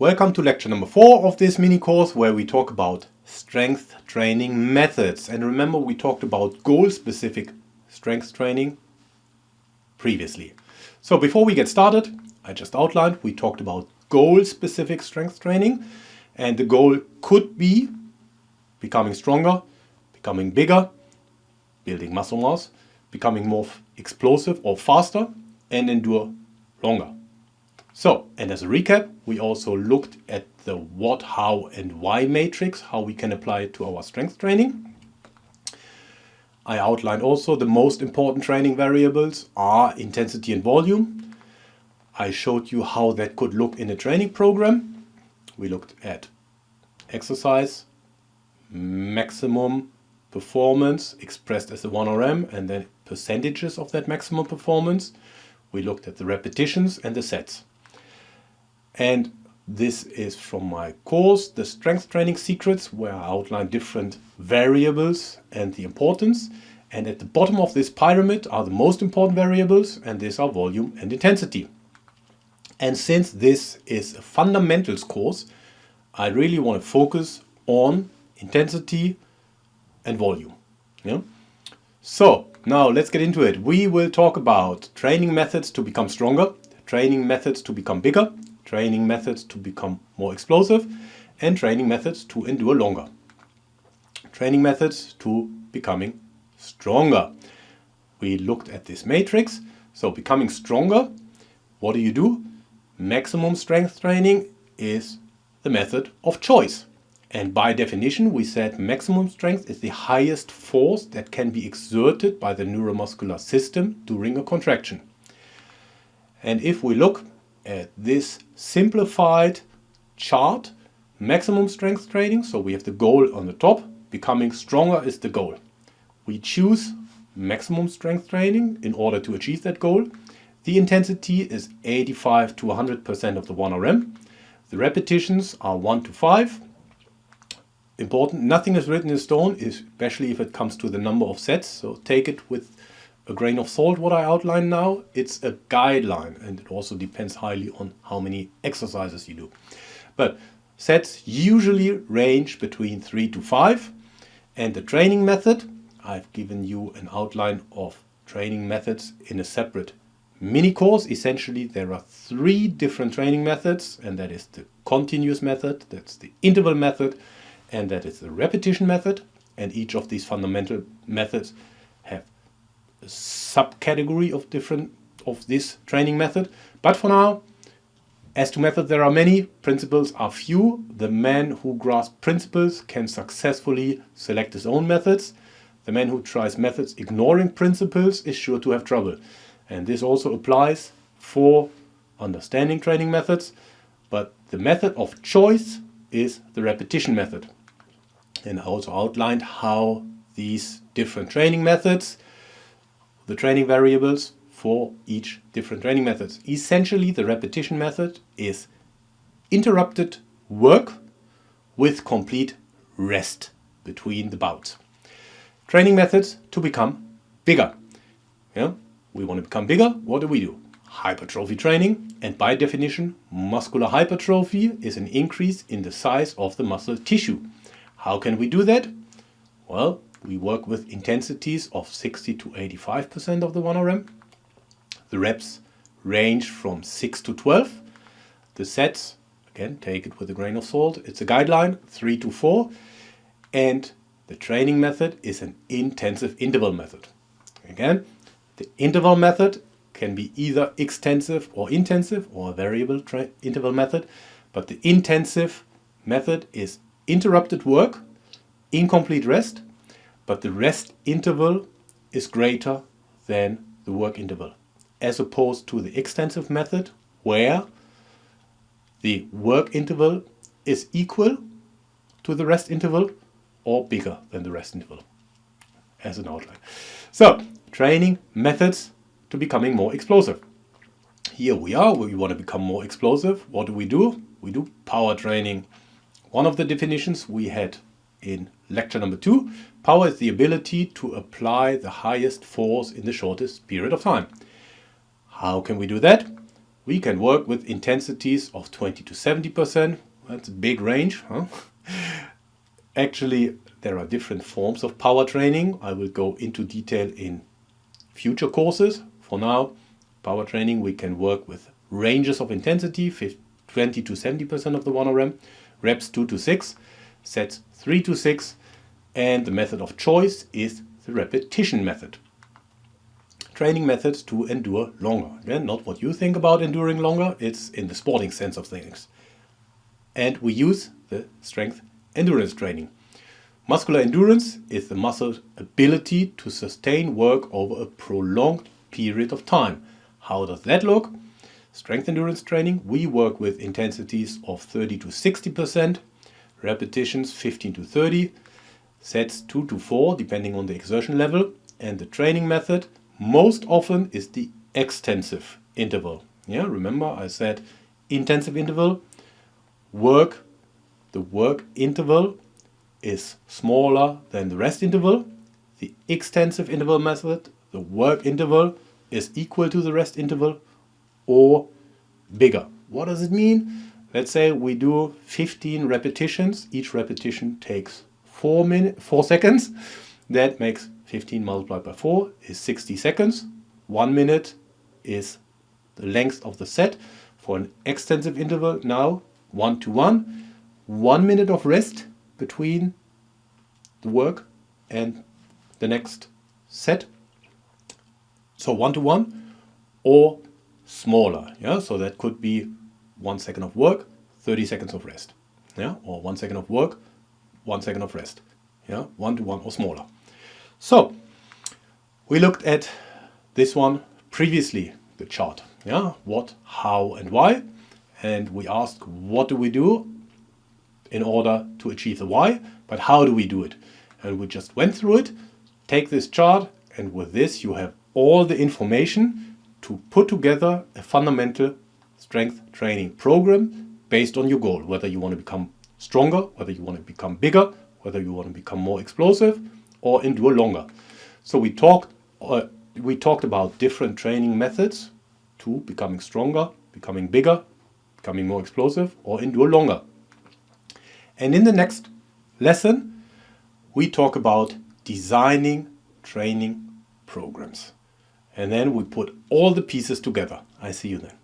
Welcome to lecture number 4 of this mini course where we talk about strength training methods. And remember, we talked about goal-specific strength training previously. So before we get started, I just outlined, we talked about goal-specific strength training, and the goal could be becoming stronger, becoming bigger, building muscle mass, becoming more explosive or faster, and endure longer. So, and as a recap, we also looked at the what, how, and why matrix, how we can apply it to our strength training. I outlined also the most important training variables are intensity and volume. I showed you how that could look in a training program. We looked at exercise, maximum performance expressed as a 1RM, and then percentages of that maximum performance. We looked at the repetitions and the sets. And this is from my course, The Strength Training Secrets, where I outline different variables and the importance. And at the bottom of this pyramid are the most important variables, and these are volume and intensity. And since this is a fundamentals course, I really want to focus on intensity and volume. Yeah? So now let's get into it. We will talk about training methods to become stronger, training methods to become bigger, training methods to become more explosive, and training methods to endure longer. Training methods to becoming stronger. We looked at this matrix. So becoming stronger, what do? Maximum strength training is the method of choice. And by definition, we said maximum strength is the highest force that can be exerted by the neuromuscular system during a contraction. And if we look at this simplified chart, maximum strength training, so we have the goal on the top, becoming stronger is the goal. We choose maximum strength training in order to achieve that goal. The intensity is 85 to 100% of the 1RM. The repetitions are 1 to 5. Important, nothing is written in stone, especially if it comes to the number of sets, so take it with a grain of salt what I outline now. It's a guideline, and it also depends highly on how many exercises you do. But sets usually range between 3 to 5. And the training method, I've given you an outline of training methods in a separate mini course. Essentially, there are 3 different training methods, and that is the continuous method, that's the interval method, and that is the repetition method. And each of these fundamental methods have a subcategory of this training method. But for now, as to methods, there are many, principles are few. The man who grasps principles can successfully select his own methods. The man who tries methods ignoring principles is sure to have trouble. And this also applies for understanding training methods. But the method of choice is the repetition method. And I also outlined how these different training methods, the training variables for each different training methods. Essentially, the repetition method is interrupted work with complete rest between the bouts. Training methods to become bigger. Yeah? We want to become bigger. What do? Hypertrophy training. And by definition, muscular hypertrophy is an increase in the size of the muscle tissue. How can we do that? Well, we work with intensities of 60 to 85% of the 1RM. The reps range from 6 to 12. The sets, again, take it with a grain of salt. It's a guideline, 3 to 4. And the training method is an intensive interval method. Again, the interval method can be either extensive or intensive or a variable interval method. But the intensive method is interrupted work, incomplete rest, but the rest interval is greater than the work interval, as opposed to the extensive method where the work interval is equal to the rest interval or bigger than the rest interval, as an outline. So, training methods to becoming more explosive. Here we are, we want to become more explosive. What do? We do power training. One of the definitions we had in lecture number 2, power is the ability to apply the highest force in the shortest period of time. How can we do that? we can work with intensities of 20 to 70%. That's a big range, huh? Actually, there are different forms of power training. I will go into detail in future courses. For now, power training, we can work with ranges of intensity, 20 to 70% of the 1RM, reps 2 to 6, sets 3 to 6, and the method of choice is the repetition method. Training methods to endure longer. Again, not what you think about enduring longer, it's in the sporting sense of things. And we use the strength endurance training. Muscular endurance is the muscle's ability to sustain work over a prolonged period of time. How does that look? Strength endurance training, we work with intensities of 30 to 60%, repetitions 15 to 30, sets 2 to 4 depending on the exertion level, and the training method most often is the extensive interval. Yeah, remember I said intensive interval, the work interval is smaller than the rest interval. The extensive interval method, the work interval is equal to the rest interval or bigger. What does it mean? Let's say we do 15 repetitions. Each repetition takes 4 seconds. That makes 15 multiplied by 4 is 60 seconds. 1 minute is the length of the set. For an extensive interval now, 1 to 1. 1 minute of rest between the work and the next set. So 1 to 1 or smaller. Yeah, so that could be 1 second of work, 30 seconds of rest. Yeah, or 1 second of work, 1 second of rest. Yeah, 1 to 1 or smaller. So we looked at this one previously, the chart. Yeah, what, how, and why. And we asked, what do we do in order to achieve the why? But how do we do it? And we just went through it. Take this chart, and with this you have all the information to put together a fundamental strength training program based on your goal. Whether you want to become stronger, whether you want to become bigger, whether you want to become more explosive or endure longer. So we talked about different training methods to becoming stronger, becoming bigger, becoming more explosive or endure longer. And in the next lesson, we talk about designing training programs. And then we put all the pieces together. I see you then.